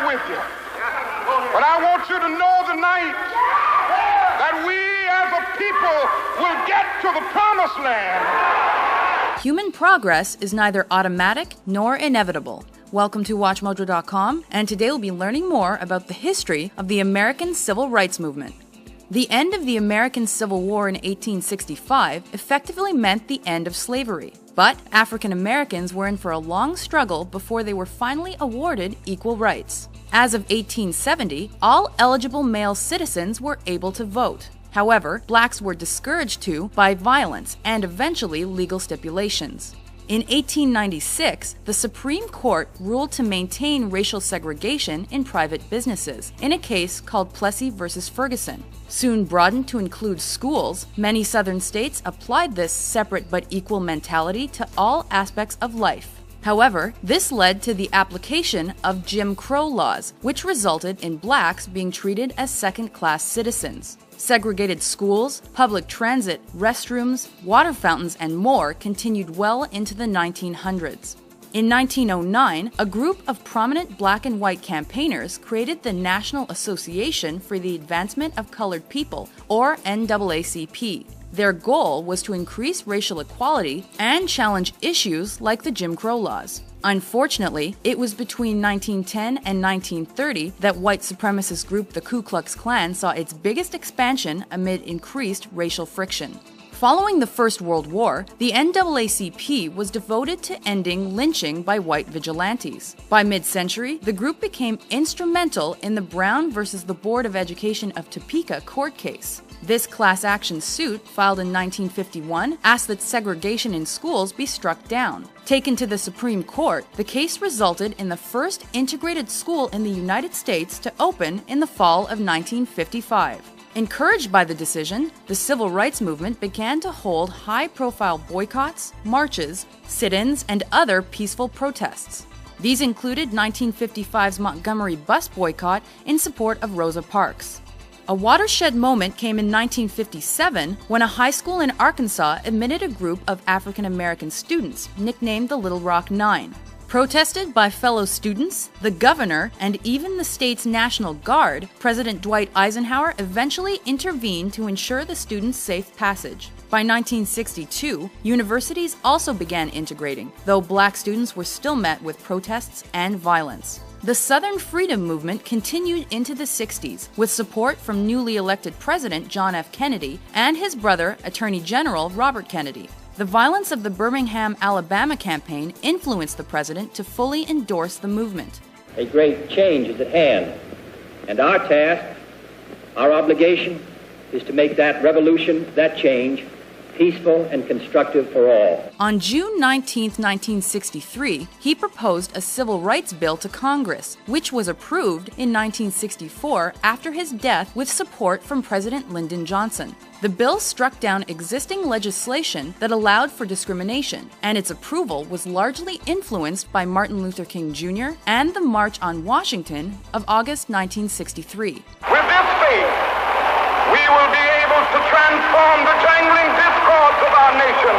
there with you. But I want you to know tonight that we as a people will get to the promised land. Human progress is neither automatic nor inevitable. Welcome to WatchMojo.com, and today we'll be learning more about the history of the American Civil Rights Movement. The end of the American Civil War in 1865 effectively meant the end of slavery. But African Americans were in for a long struggle before they were finally awarded equal rights. As of 1870, all eligible male citizens were able to vote. However, blacks were discouraged to by violence and eventually legal stipulations. In 1896, the Supreme Court ruled to maintain racial segregation in private businesses in a case called Plessy v. Ferguson. Soon broadened to include schools, many southern states applied this separate but equal mentality to all aspects of life. However, this led to the application of Jim Crow laws, which resulted in blacks being treated as second-class citizens. Segregated schools, public transit, restrooms, water fountains, and more continued well into the 1900s. In 1909, a group of prominent black and white campaigners created the National Association for the Advancement of Colored People, or NAACP. Their goal was to increase racial equality and challenge issues like the Jim Crow laws. Unfortunately, it was between 1910 and 1930 that white supremacist group the Ku Klux Klan saw its biggest expansion amid increased racial friction. Following the First World War, the NAACP was devoted to ending lynching by white vigilantes. By mid-century, the group became instrumental in the Brown versus the Board of Education of Topeka court case. This class action suit, filed in 1951, asked that segregation in schools be struck down. Taken to the Supreme Court, the case resulted in the first integrated school in the United States to open in the fall of 1955. Encouraged by the decision, the civil rights movement began to hold high-profile boycotts, marches, sit-ins, and other peaceful protests. These included 1955's Montgomery bus boycott in support of Rosa Parks. A watershed moment came in 1957 when a high school in Arkansas admitted a group of African American students, nicknamed the Little Rock Nine. Protested by fellow students, the governor, and even the state's National Guard, President Dwight Eisenhower eventually intervened to ensure the students' safe passage. By 1962, universities also began integrating, though black students were still met with protests and violence. The Southern Freedom Movement continued into the 60s, with support from newly elected President John F. Kennedy and his brother, Attorney General Robert Kennedy. The violence of the Birmingham, Alabama campaign influenced the president to fully endorse the movement. A great change is at hand, and our task, our obligation, is to make that revolution, that change, peaceful and constructive for all. On June 19, 1963, he proposed a civil rights bill to Congress, which was approved in 1964 after his death with support from President Lyndon Johnson. The bill struck down existing legislation that allowed for discrimination, and its approval was largely influenced by Martin Luther King Jr. and the March on Washington of August 1963. With this faith, we will be able to transform the jangling discords of our nation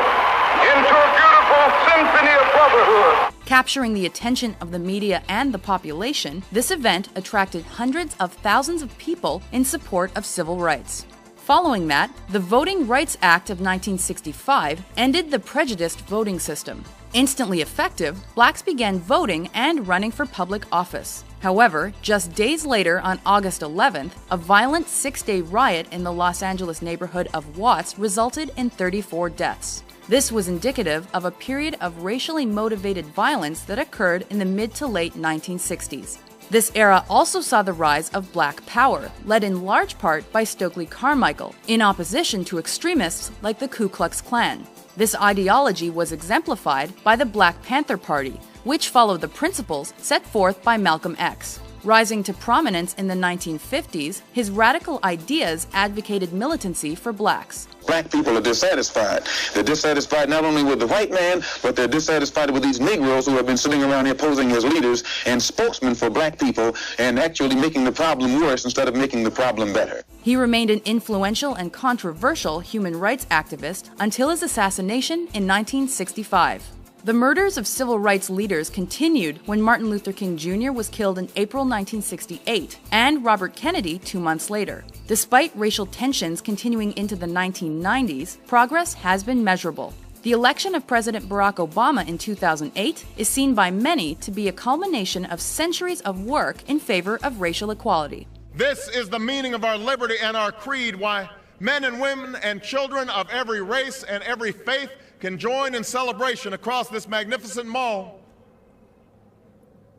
into a beautiful symphony of brotherhood. Capturing the attention of the media and the population, this event attracted hundreds of thousands of people in support of civil rights. Following that, the Voting Rights Act of 1965 ended the prejudiced voting system. Instantly effective, blacks began voting and running for public office. However, just days later, on August 11th, a violent six-day riot in the Los Angeles neighborhood of Watts resulted in 34 deaths. This was indicative of a period of racially motivated violence that occurred in the mid to late 1960s. This era also saw the rise of Black Power, led in large part by Stokely Carmichael, in opposition to extremists like the Ku Klux Klan. This ideology was exemplified by the Black Panther Party, which followed the principles set forth by Malcolm X. Rising to prominence in the 1950s, his radical ideas advocated militancy for blacks. Black people are dissatisfied. They're dissatisfied not only with the white man, but they're dissatisfied with these Negroes who have been sitting around here posing as leaders and spokesmen for black people and actually making the problem worse instead of making the problem better. He remained an influential and controversial human rights activist until his assassination in 1965. The murders of civil rights leaders continued when Martin Luther King Jr. was killed in April 1968 and Robert Kennedy 2 months later. Despite racial tensions continuing into the 1990s, progress has been measurable. The election of President Barack Obama in 2008 is seen by many to be a culmination of centuries of work in favor of racial equality. This is the meaning of our liberty and our creed, why men and women and children of every race and every faith can join in celebration across this magnificent mall,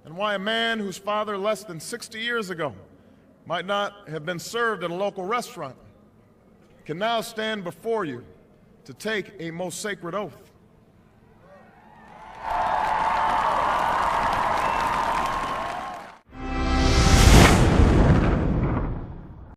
and why a man whose father less than 60 years ago might not have been served at a local restaurant can now stand before you to take a most sacred oath.